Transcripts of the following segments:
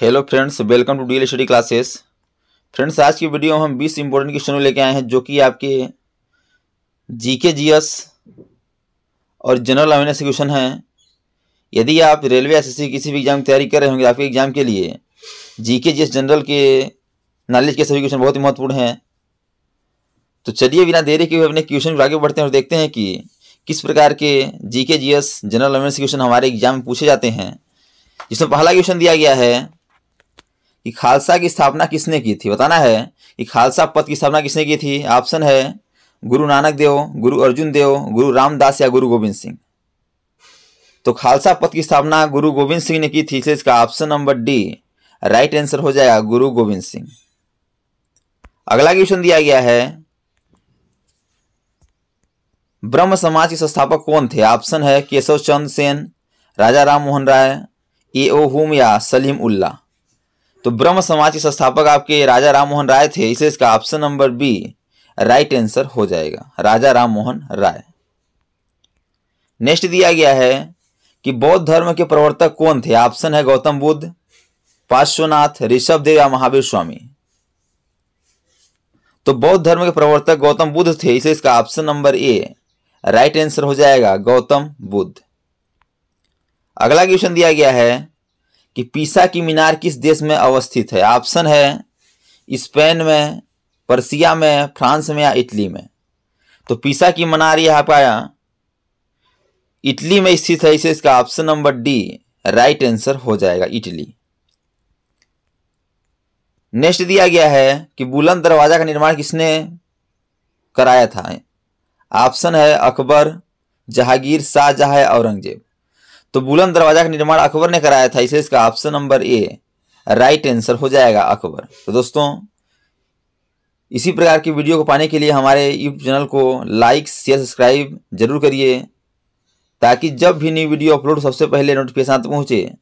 Hello friends, welcome to daily study classes. Friends, आज की video में हम 20 इंपॉर्टेंट क्वेश्चन लेके आए हैं जो कि आपके जीके जीएस और जनरल अवेयरनेस क्वेश्चन हैं। यदि आप रेलवे एसएससी किसी भी एग्जाम की तैयारी कर रहे होंगे, आपके एग्जाम के लिए जीके जीएस जनरल के नॉलेज के सभी क्वेश्चन बहुत ही महत्वपूर्ण हैं। तो चलिए बिना देरी के हुए अपने क्वेश्चन को आगे बढ़ते हैं और देखते हैं कि किस प्रकार के GK GS general awareness question हमारे एग्जाम में पूछे जाते हैं। जिसमें पहला क्वेश्चन दिया गया है कि खालसा की स्थापना किसने की थी। बताना है कि खालसा पद की स्थापना किसने की थी। ऑप्शन है गुरु नानक देव, गुरु अर्जुन देव, गुरु रामदास या गुरु गोविंद सिंह। तो खालसा पद की स्थापना गुरु गोविंद सिंह ने की थी, इसलिए इसका option number D right answer हो जाएगा, गुरु गोविंद सिंह। अगला क्वेश्चन दिया गया है ब्रह्म समाज के संस्थापक कौन थे। ऑप्शन है केशव चंद्र सेन, राजा राम मोहन राय, ए.ओ. हुम या सलीम उल्लाह। तो ब्रह्म समाज के संस्थापक आपके राजा राम मोहन राय थे, इसलिए इसका option number B right answer हो जाएगा, राजा राम मोहन राय। नेक्स्ट दिया गया है कि बौद्ध धर्म के प्रवर्तक कौन थे। ऑप्शन है गौतम बुद्ध, पार्श्वनाथ, ऋषभ देव या महावीर स्वामी। तो बौद्ध धर्म के प्रवर्तक गौतम बुद्ध थे, इसलिए इसका option number A right answer हो जाएगा, गौतम बुद्ध। अगला क्वेश्चन दिया गया है कि पीसा की मीनार किस देश में अवस्थित है। ऑप्शन है स्पेन में, पर्सिया में, फ्रांस में या इटली में। तो पीसा की मीनार यहाँ पाया इटली में स्थित है, इसे इसका option number D right answer हो जाएगा, इटली। नेक्स्ट दिया गया है कि बुलंद दरवाजा का निर्माण किसने कराया था। ऑप्शन है अकबर, जहांगीर, शाहजहां या औरंगजेब। तो बुलंद दरवाजा का निर्माण अकबर ने कराया था, इसलिए इसका option number A right answer हो जाएगा, अकबर। तो दोस्तों, इसी प्रकार की वीडियो को पाने के लिए हमारे यूट्यूब चैनल को लाइक, शेयर, सब्सक्राइब जरूर करिए, ताकि जब भी नई वीडियो अपलोड सबसे पहले नोटिफिकेशन आप तक पहुंचे।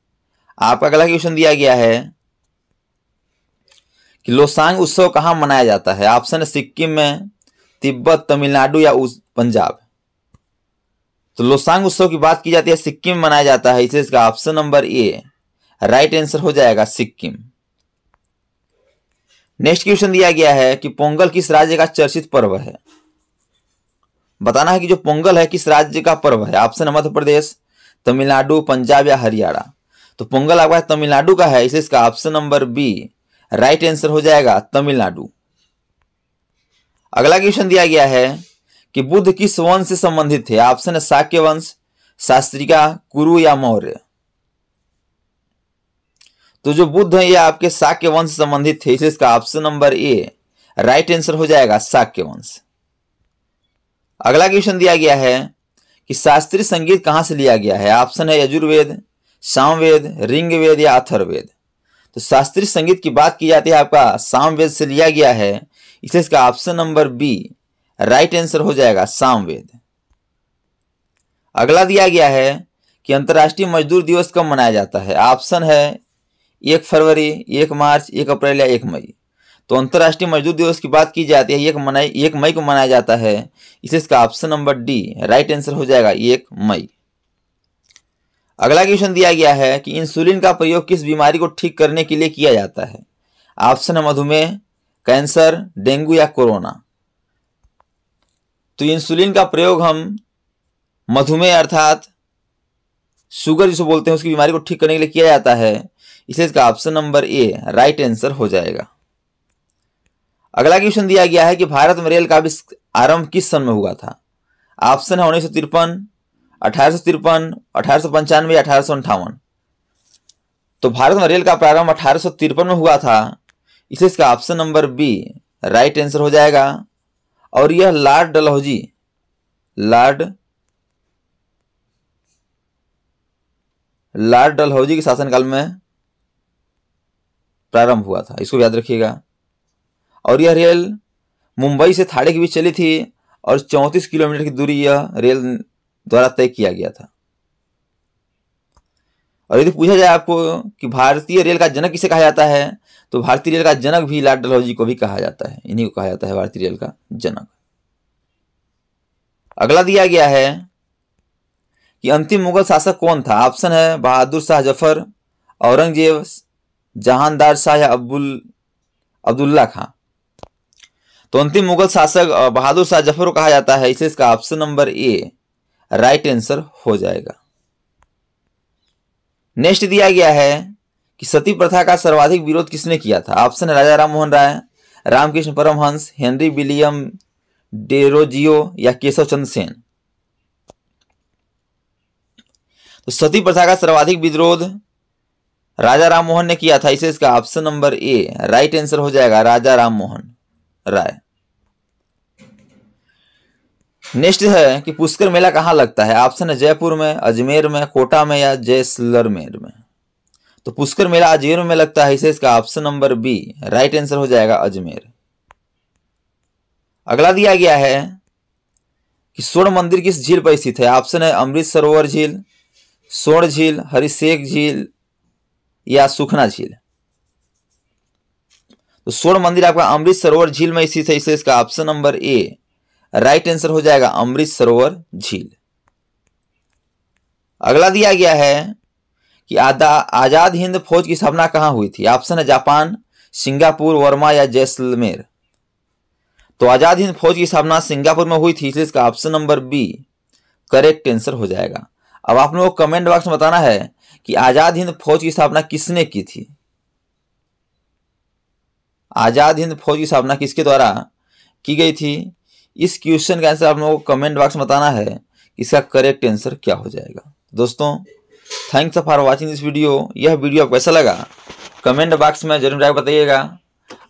आपका अगला क्वेश्चन दिया गया है कि लोसांग उत्सव कहाँ मनाया जाता है। ऑप्शन है सिक्किम में, तिब्बत, तमिलनाडु या पंजाब। तो लोसांग उत्सव की बात की जाती है, सिक्किम में मनाया जाता है, इसलिए इसका option number A right answer हो जाएगा, सिक्किम। नेक्स्ट क्वेश्चन दिया गया है कि पोंगल किस राज्य का चर्चित पर्व है। बताना है कि जो पोंगल है किस राज्य का पर्व है। ऑप्शन है मध्य प्रदेश, तमिलनाडु, पंजाब या हरियाणा। तो पोंगल आपका तमिलनाडु का है, इसलिए इसका option number B right answer हो जाएगा, तमिलनाडु। अगला क्वेश्चन दिया गया है कि बुद्ध किस वंश से संबंधित थे। ऑप्शन है शाक्य वंश, शास्त्रिका, कुरु या मौर्य। तो जो बुद्ध है ये आपके शाक्य वंश से संबंधित थे, इसलिए इसका option number A right answer हो जाएगा, शाक्य वंश। अगला क्वेश्चन दिया गया है कि शास्त्रीय संगीत कहां से लिया गया है। ऑप्शन है यजुर्वेद, सामवेद, ऋग्वेद या अथर्ववेद। तो शास्त्रीय संगीत की बात की जाती है, आपका सामवेद से लिया गया है, इसलिए इसका option number B right answer हो जाएगा, सामवेद। अगला दिया गया है कि अंतर्राष्ट्रीय मजदूर दिवस कब मनाया जाता है। ऑप्शन है 1 फरवरी, 1 मार्च, 1 अप्रैल या 1 मई। तो अंतर्राष्ट्रीय मजदूर दिवस की बात की जाती है 1 मई को मनाया जाता है, इसलिए इसका option number D right answer हो जाएगा, 1 मई। अगला क्वेश्चन दिया गया है कि इंसुलिन का प्रयोग किस बीमारी को ठीक करने के लिए किया जाता है। ऑप्शन है मधुमेह, कैंसर, डेंगू या कोरोना। तो इंसुलिन का प्रयोग हम मधुमेह अर्थात शुगर जिसे बोलते हैं उसकी बीमारी को ठीक करने के लिए किया जाता है, इसलिए इसका option number A right answer हो जाएगा। अगला क्वेश्चन दिया गया है कि भारत में रेल का आरंभ किस सन में हुआ था। ऑप्शन है 1953, 1853, 1895 या 1858। तो भारत में रेल का प्रारंभ 1853 में हुआ था, इसलिए इसका option number B right answer हो जाएगा। और यह लॉर्ड डलहौजी के शासनकाल में प्रारंभ हुआ था, इसको याद रखिएगा। और यह रेल मुंबई से थाने के बीच चली थी और 34 किलोमीटर की दूरी यह रेल द्वारा तय किया गया था। और यदि पूछा जाए आपको कि भारतीय रेल का जनक किसे कहा जाता है, तो भारतीय रेल का जनक भी लॉर्ड डलहौजी को भी कहा जाता है, इन्हीं को कहा जाता है भारतीय रेल का जनक। अगला दिया गया है कि अंतिम मुगल शासक कौन था। ऑप्शन है बहादुर शाह जफर, औरंगजेब, जहानदार शाह या अब्दुल्ला खां। तो अंतिम मुगल शासक बहादुर शाह जफर को कहा जाता है, इसलिए इसका option number A right answer हो जाएगा। नेक्स्ट दिया गया है कि सती प्रथा का सर्वाधिक विरोध किसने किया था। ऑप्शन है Raja Ram Mohan Roy, Ramakrishna Paramahamsa, Henry William Derozio या केशव चंद्र सेन। तो सती प्रथा का सर्वाधिक विरोध राजा राम मोहन ने किया था, इसे इसका option number A right answer हो जाएगा, राजा राम मोहन राय। नेक्स्ट है कि पुष्कर मेला कहाँ लगता है। ऑप्शन है जयपुर में, अजमेर में, कोटा में या जैसलमेर में। तो पुष्कर मेला अजमेर में लगता है, इसे इसका option number B right answer हो जाएगा, अजमेर। अगला दिया गया है कि स्वर्ण मंदिर किस झील पर स्थित है। ऑप्शन है अमृत सरोवर झील, स्वर्ण झील, हरिशेख झील या सुखना झील। तो स्वर्ण मंदिर आपका अमृत सरोवर झील में स्थित है, इसलिए इसका option number A right answer हो जाएगा, अमृत सरोवर झील। अगला दिया गया है कि आजाद हिंद फौज की स्थापना कहां हुई थी। ऑप्शन है जापान, सिंगापुर, वर्मा या जैसलमेर। तो आजाद हिंद फौज की स्थापना सिंगापुर में हुई थी, इसलिए इसका option number B correct answer हो जाएगा। अब आप लोगों को कमेंट बॉक्स में बताना है कि आजाद हिंद फौज की स्थापना किसने की थी। आजाद हिंद फौज की स्थापना किसके द्वारा की गई थी। इस क्वेश्चन का आंसर आप लोगों को कमेंट बॉक्स में बताना है, इसका करेक्ट आंसर क्या हो जाएगा। दोस्तों thanks for watching this video. यह वीडियो आपको कैसा लगा कमेंट बॉक्स में जरूर बताइएगा।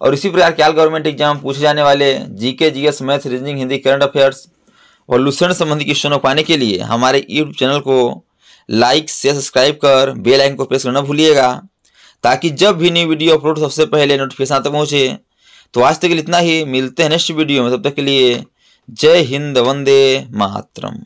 और इसी प्रकार के गवर्नमेंट एग्जाम पूछे जाने वाले GK, GS, math, reasoning, Hindi, current affairs और लूसेंट संबंधी क्वेश्चनों पाने के लिए हमारे यूट्यूब चैनल को लाइक शेयर सब्सक्राइब कर बेल आइकन को प्रेस करना भूलिएगा, ताकि जब भी न्यू वीडियो अपलोड सबसे पहले नोटिफिकेशन तक पहुंचे। तो आज तक के लिए इतना ही, मिलते हैं नेक्स्ट वीडियो में, तब तक के लिए जय हिंद, वंदे मातरम।